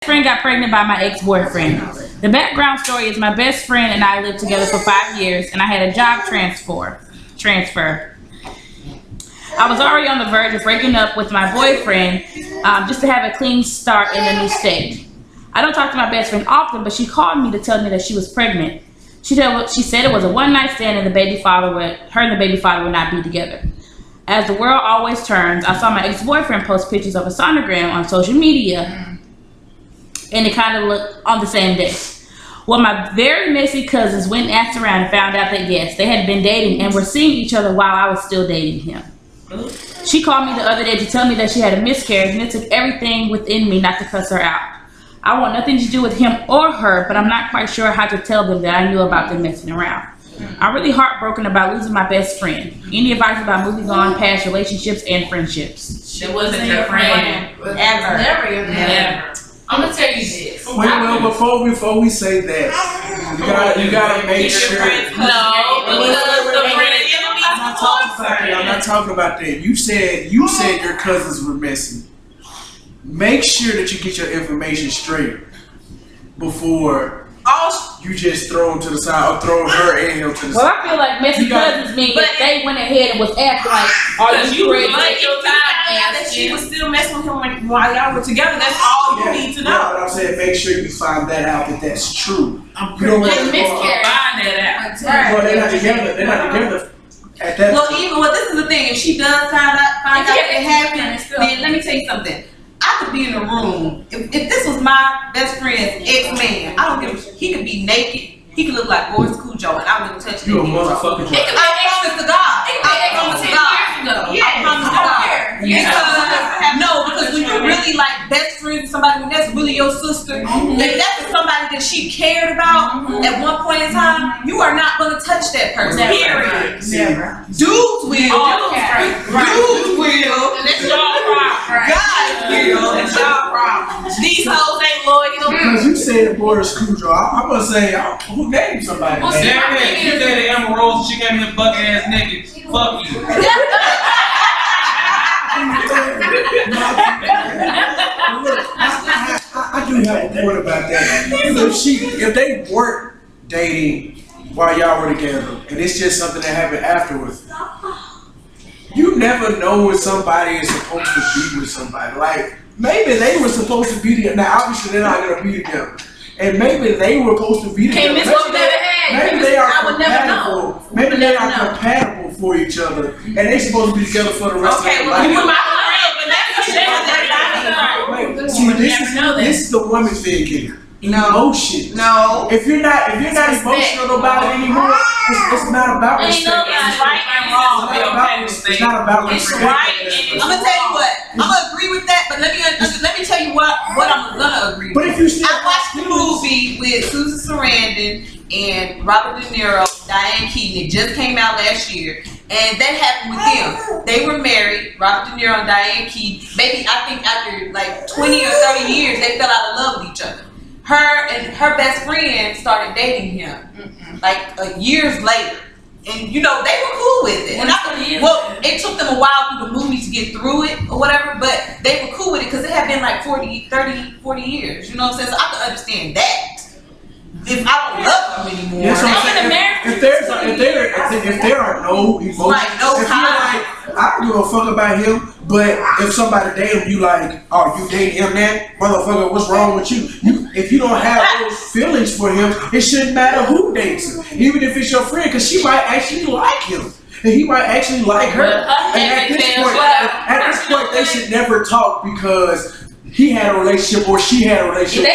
Friend got pregnant by my ex-boyfriend. The background story is my best friend and I lived together for 5 years, and I had a job transfer. I was already on the verge of breaking up with my boyfriend just to have a clean start in a new state. I don't talk to my best friend often, but she called me to tell me that she was pregnant. She said it was a one-night stand and her and the baby father would not be together. As the world always turns, I saw my ex-boyfriend post pictures of a sonogram on social media, and it kind of looked on the same day. Well, my very messy cousins went and asked around and found out that yes, they had been dating and were seeing each other while I was still dating him. She called me the other day to tell me that she had a miscarriage, and it took everything within me not to cuss her out. I want nothing to do with him or her, but I'm not quite sure how to tell them that I knew about them messing around. I'm really heartbroken about losing my best friend. Any advice about moving on past relationships and friendships? She wasn't your friend. Ever. Never. I'm gonna tell you this. Well, before we say that, you gotta make sure. I'm not talking about that. You said your cousins were messy. Make sure that you get your information straight before you just throw them to the side or throw her and him to the side. Well, I feel like messy cousins mean that they went ahead and was acting like, are you ready? Like your time that she was still messing with him while y'all were together. That's all you need to know. Yeah, but I'm saying make sure you find that out that's true. I'm pretty sure find that out. Well, they're not together. They're not together. At that This is the thing. If she does find out it happened, then let me tell you something. I could be in a room. If this was my best friend's ex-man, I don't give a shit. He could be naked. He could look like Boris Cujo, and I wouldn't touch him. You a motherfucker. I promise to God. I promise to God. Because when you really like best friends with somebody, when that's really your sister, and that's somebody that she cared about at one point in time, you are not going to touch that person. Period. Never. Dudes will. Dudes will. And that's y'all problem. Guys will. That's y'all problem. These hoes ain't loyal. Because you said Boris Cujo, I'm gonna say who named somebody? Damn it! You dated Emma Rose, she got me a bucket ass nigga. Fuck you. I do have a point about that. If they weren't dating while y'all were together, and it's just something that happened afterwards, you never know when somebody is supposed to be with somebody. Like, maybe they were supposed to be together. Now, obviously, they're not going to be together. And maybe they were supposed to be together. Maybe they are compatible. Maybe they are compatible for each other. And they're supposed to be together for the rest of their life. This is the woman thing here. Emotion. No. If you're not emotional about it anymore, it's not about respect. It's not about respect. I'm gonna tell you what. I'm gonna agree with that, but let me tell you what I'm gonna agree with. But if you still I watched the movie with Susan Sarandon and Robert De Niro, Diane Keaton. It just came out last year. And that happened with them. They were married, Robert De Niro and Diane Keaton. Maybe I think after like 20 or 30 years, they fell out of love with each other. Her and her best friend started dating him like years later. And you know, they were cool with it. And it took them a while through the movie to get through it or whatever, but they were cool with it because it had been like 40 years. You know what I'm saying? So I can understand that. If I don't love them anymore, if there are no emotions, right, no if you're like, I don't give a fuck about him, but if somebody date him, you like, oh, you dating him now? Motherfucker, what's wrong with you? If you don't have those feelings for him, it shouldn't matter who dates him, even if it's your friend, because she might actually like him. And he might actually like her. And at this point, they should never talk because he had a relationship or she had a relationship.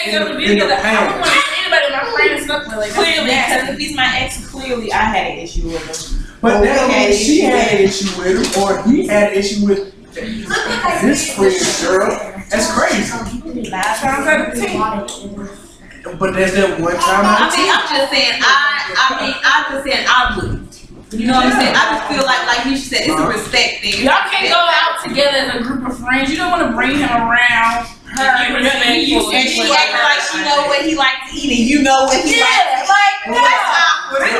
In the past. Anybody my friend is stuck with clearly, because if he's my ex, clearly I had an issue with him. But now she had an issue with him, or he had an issue with this friend girl. That's crazy. 9 times out of 10. But there's that one time. I'm just saying I wouldn't. You know what I'm saying? I just feel like you said, it's a respect thing. Y'all can't go out together as a group of friends. You don't want to bring him around her. And she acting like she know what he likes to eat, and you know what he likes. Like that's awkward.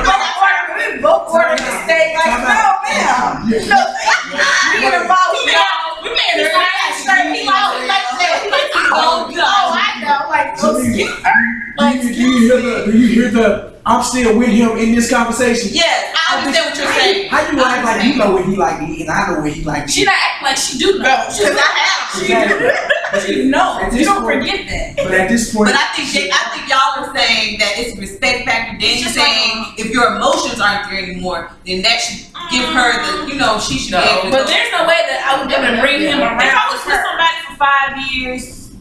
We both ordered a steak. Like no, man. We in a ball. We made a shirt. He likes that. hear the I'm still with him in this conversation? Yes, I understand what you're saying. How you act like you know what he like and I know what he like? She not acting like she do know. She Because I have. She know. At You this don't point- forget that. But at this point, But I think y'all are saying that it's a respect factor. Then you're saying if your emotions aren't there anymore, then that should give her the, she should be able to. But there's no way that I would ever bring him around. If I was with somebody for 5 years,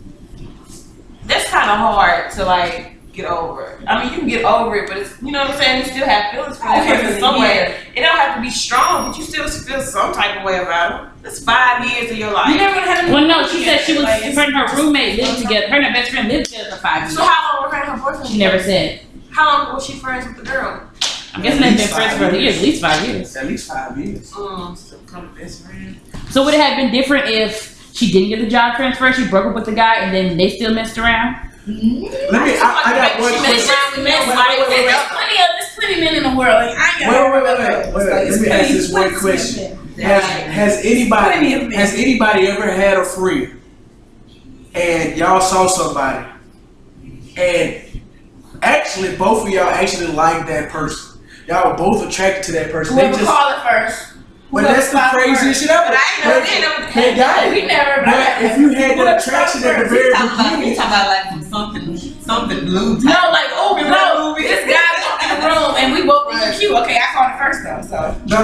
that's kind of hard to like get over. I mean, you can get over it, but it's, you know what I'm saying? You still have feelings for that person somewhere. It don't have to be strong, but you still feel some type of way about it. That's 5 years of your life. You never had Well, no, she said she was, her and her roommate lived together. Her and her best friend lived together for 5 years. So how long were her and her boyfriend? She never said. How long was she friends with the girl? I'm guessing they've been friends for at least 5 years. At least 5 years. Still become best friend. So would it have been different if she didn't get the job transfer, she broke up with the guy, and then they still messed around? Let me. I got one question. There's plenty of men in the world. Like, I ain't got Wait. Let me ask this one question. Has anybody ever had a friend and y'all saw somebody and actually both of y'all actually liked that person? Y'all were both attracted to that person. whoever call it first. Well, that's the craziest shit ever. But I ain't never They got it. We never. But if you had that attraction at the very beginning, You talking about like something blue type. No, like, oh no, this guy walked in the room and we both think he's cute. Okay, I called it first though, so. No,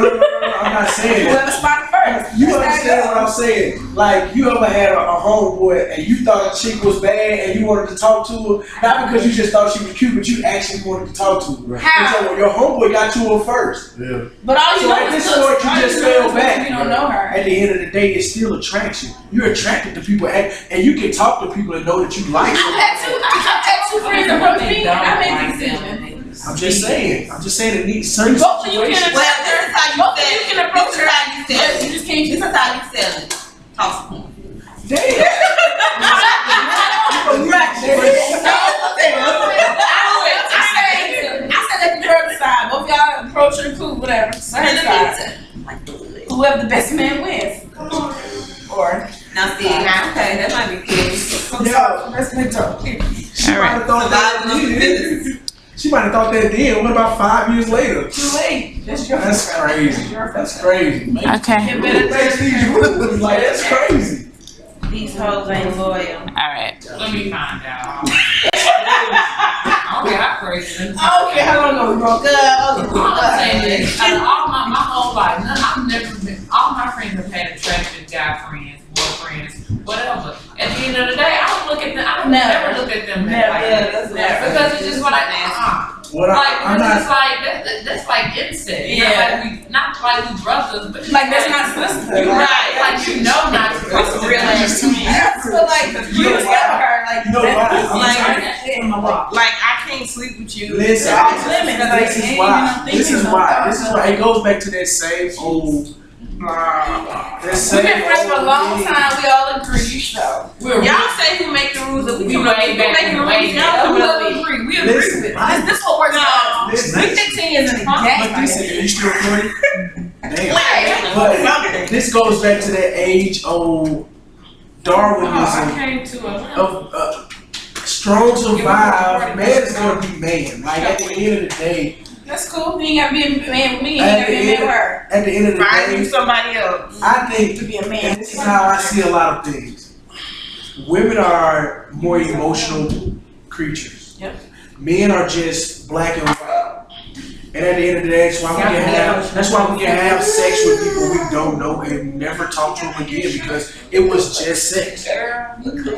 I'm not saying that. Whoever spotted first. You understand what I'm saying? Like, you ever had a homeboy and you thought a chick was bad and you wanted to talk to her, not because you just thought she was cute, but you actually wanted to talk to her. Right. How? So your homeboy got to her first. Yeah. But all you So know at is this point, you just fell back. You don't know her. At the end of the day, it's still attraction. You're attracted to people, and you can talk to people and know that you like them. I've had two friends approach me and I made the decision. I'm just saying it needs certain Both of you can situations. Well, this is how you Both of sell you it. can approach This is how you sell it. You just can't. This is how you sell it. Toss a coin. Damn. I said let the girl decide. Both y'all approach her, cool, whatever. Let her decide. Whoever the best man wins. Or Now see, okay, that might be good. best man talk. She might have thought that then. She might have thought that then. What about 5 years later? Too late. That's your That's crazy. That's crazy. Okay. You better Makes these rules like that's crazy. These hoes ain't loyal. Alright. Let me find out. I don't get how crazy. Okay, how long ago we broke up? I'm gonna say this. Out of all my whole life, I've never been. All my friends have had attractive guy friends, boyfriends, whatever. At the end of the day, I don't look at them. I don't never look at them Never. because it's just like What like I'm because it's not. like that's like incest. Yeah. Not like we brothers, but Like that's not sister. you're right. Like you know not to That's a real ass team. I feel like you was her, like You know why? that's I'm like sorry. that shit in my walk. Like I can't sleep with you. Listen, Off limits, like, this is ain't why. even This is thinking why. about This is why. It goes back to that same old. That We've same been friends for a old long thing. time. We all agree, so Y'all say who make the rules, and we We come way we back make in the the way rules. back. Y'all we come all up agree. We agree Listen, with it. This what works out. Listen, We 15 years in the but game. listen, are you still recording? Damn. But this goes back to that age-old Darwinism came to a of strong survive. Man is gonna be man. Like at the end of the day, That's cool. You ain't gotta be a man with me. You At ain't gotta the be a man end- with her. at the end of the Find you day, somebody else. I think To be a man. this is how I see a lot of things. Women are more emotional creatures. Yep. Men are just black and white. And at the end of the day, that's why we can have sex with people we don't know and never talk to them again because it was just sex.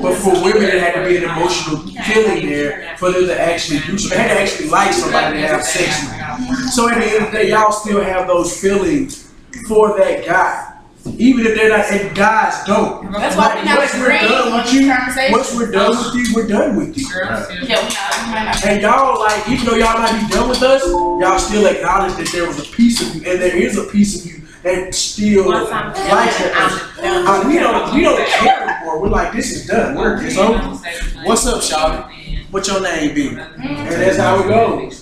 But for women, it had to be an emotional feeling there for them to actually do so. They had to actually like somebody to have sex with. So at the end of the day, y'all still have those feelings for that guy. Even if they're not, and guys don't. That's why we not once we're agreeing done on with these you, conversations. once we're done with you, we're done with you. Yeah, we might not. And y'all, like, even though y'all might be done with us, y'all still acknowledge that there was a piece of you, and there is a piece of you that still likes that person. We don't care anymore. We're like, this is done. It's over. What's up, Shawty? What your name be? And that's how it goes.